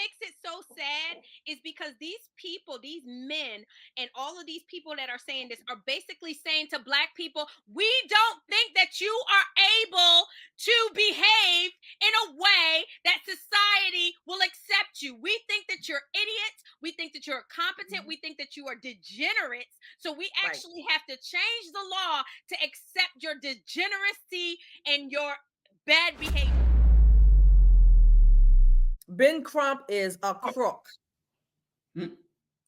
makes it so sad is because these people, these men, and all of these people that are saying this are basically saying to Black people, we don't think that you are able to behave in a way that society will accept you. We think that you're idiots. We think that you're incompetent. We think that you are degenerates. So we actually have to change the law to accept your degeneracy and your bad behavior. Ben Crump is a crook.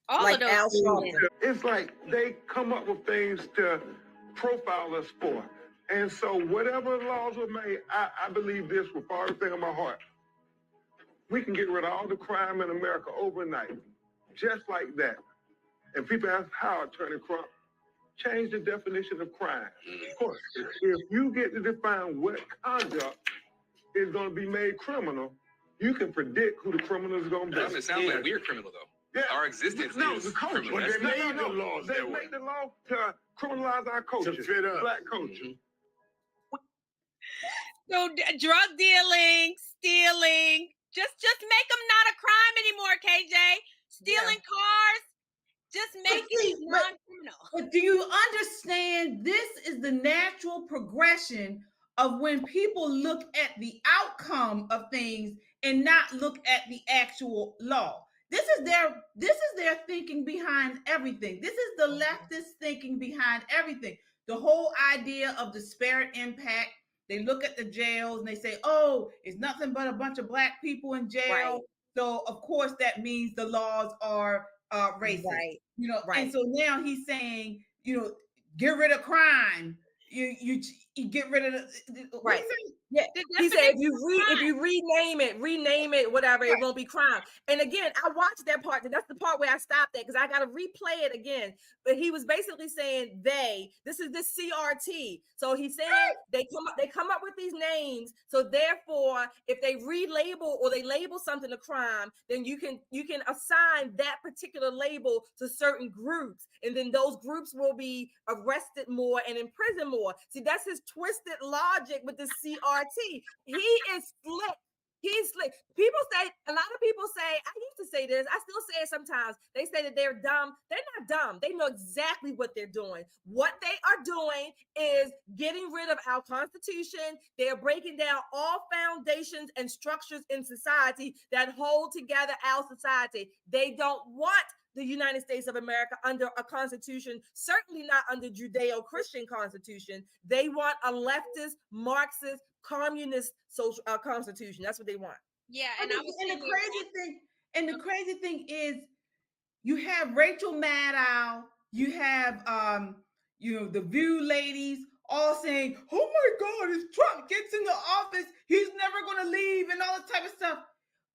All like of those Al Sharpton. It's like they come up with things to profile us for. And so whatever laws were made, I believe this with everything in my heart. We can get rid of all the crime in America overnight, just like that. And people ask how, Attorney Crump, change the definition of crime. Of course, if you get to define what conduct is going to be made criminal, you can predict who the criminal is going to be. It doesn't sound like we're criminal, though. Yeah. Our existence is the culture. criminal. But they made the laws. They made the law to criminalize our culture, to fit us. Black culture. So drug dealing, stealing, just make them not a crime anymore, KJ. Stealing cars, just make it non-criminal. But do you understand? This is the natural progression of when people look at the outcome of things and not look at the actual law. This is their thinking behind everything. This is the leftist thinking behind everything. The whole idea of disparate impact. They look at the jails and they say, oh, it's nothing but a bunch of Black people in jail. Right. So of course that means the laws are racist. Right. And so now he's saying, get rid of crime. You get rid of the right. Yeah. He said if you rename it, whatever, it won't be crime. And again, I watched that part. That's the part where I stopped at because I got to replay it again. But he was basically saying this is this CRT. So he's saying they come up with these names. So therefore, if they relabel or they label something a crime, then you can assign that particular label to certain groups, and then those groups will be arrested more and in prison more. See, that's his twisted logic with the CRT. He is slick. He's slick. A lot of people say, I used to say this, I still say it sometimes. They say that they're dumb. They're not dumb. They know exactly what they're doing. What they are doing is getting rid of our Constitution. They're breaking down all foundations and structures in society that hold together our society. They don't want the United States of America under a constitution, certainly not under Judeo-Christian constitution. They want a leftist, Marxist, communist social constitution. That's what they want. Yeah, and the crazy thing is, you have Rachel Maddow, you have the View ladies all saying, "Oh my God, if Trump gets in the office, he's never going to leave," and all this type of stuff.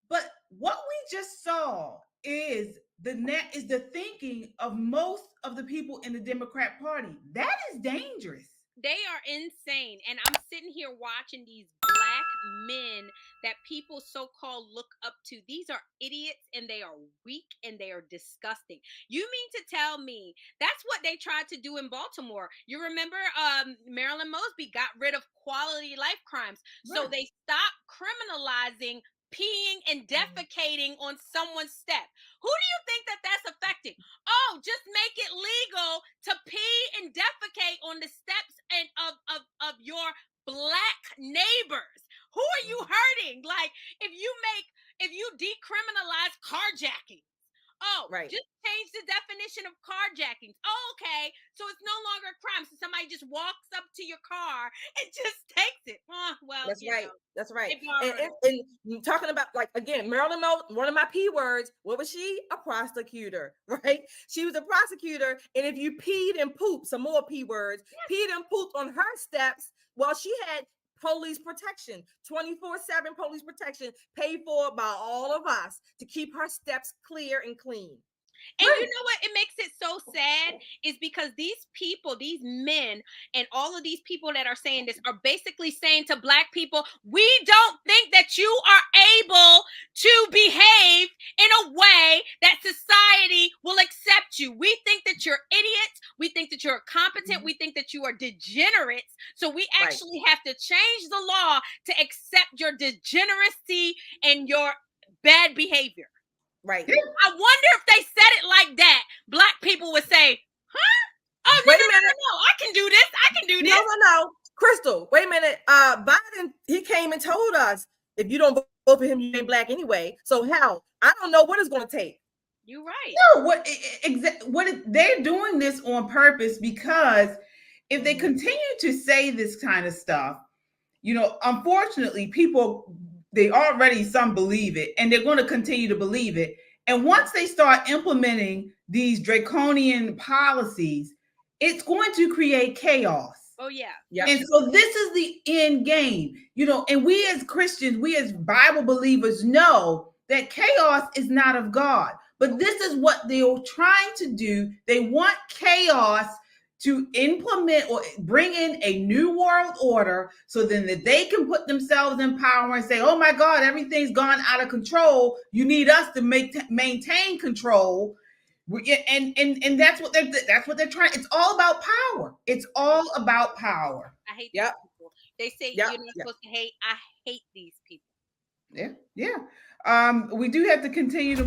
But what we just saw is the thinking of most of the people in the Democrat Party. That is dangerous. They are insane. And I'm sitting here watching these Black men that people so-called look up to. These are idiots, and they are weak, and they are disgusting. You mean to tell me that's what they tried to do in Baltimore? You remember Marilyn Mosby got rid of quality life crimes. Right. So they stopped criminalizing peeing and defecating on someone's step. Who do you think that's affecting? Oh, just make it legal to pee and defecate on the steps and of your Black neighbors. Who are you hurting? Like, if you decriminalize carjacking, just change the definition of carjacking. Oh, okay, so it's no longer a crime. So somebody just walks up to your car and just takes it. Well, that's right. That's right. And talking about, like, again, Marilyn Monroe, one of my P words, what was she? A prosecutor, right? She was a prosecutor. And if you peed and pooped, some more P words, peed and pooped on her steps, well, she had police protection, 24/7 police protection, paid for by all of us to keep her steps clear and clean. And you know what? It makes it so sad is because these people, these men, and all of these people that are saying this are basically saying to Black people, we don't think that you are able to behave in a way that society will accept you. We think that you're idiots. We think that you're incompetent. We think that you are degenerates. So we actually have to change the law to accept your degeneracy and your bad behavior. Right. I wonder if they said it like that, Black people would say, huh? Oh, no, Wait a no, no, minute. no, I can do this. I can do this. No. Crystal, wait a minute. Biden, he came and told us, if you don't vote for him, you ain't Black anyway. So hell, I don't know what it's going to take. You're right. No, they're doing this on purpose, because if they continue to say this kind of stuff, you know, unfortunately, people, some believe it, and they're going to continue to believe it. And once they start implementing these draconian policies, it's going to create chaos. Oh, yeah. Yep. And so this is the end game, you know, and we as Christians, we as Bible believers know that chaos is not of God. But this is what they're trying to do. They want chaos to implement or bring in a new world order, so then that they can put themselves in power and say, oh my God, everything's gone out of control. You need us to maintain control. And that's what they're trying. It's all about power. It's all about power. I hate these people. They say you're not supposed to hate. I hate these people. Yeah. We do have to continue to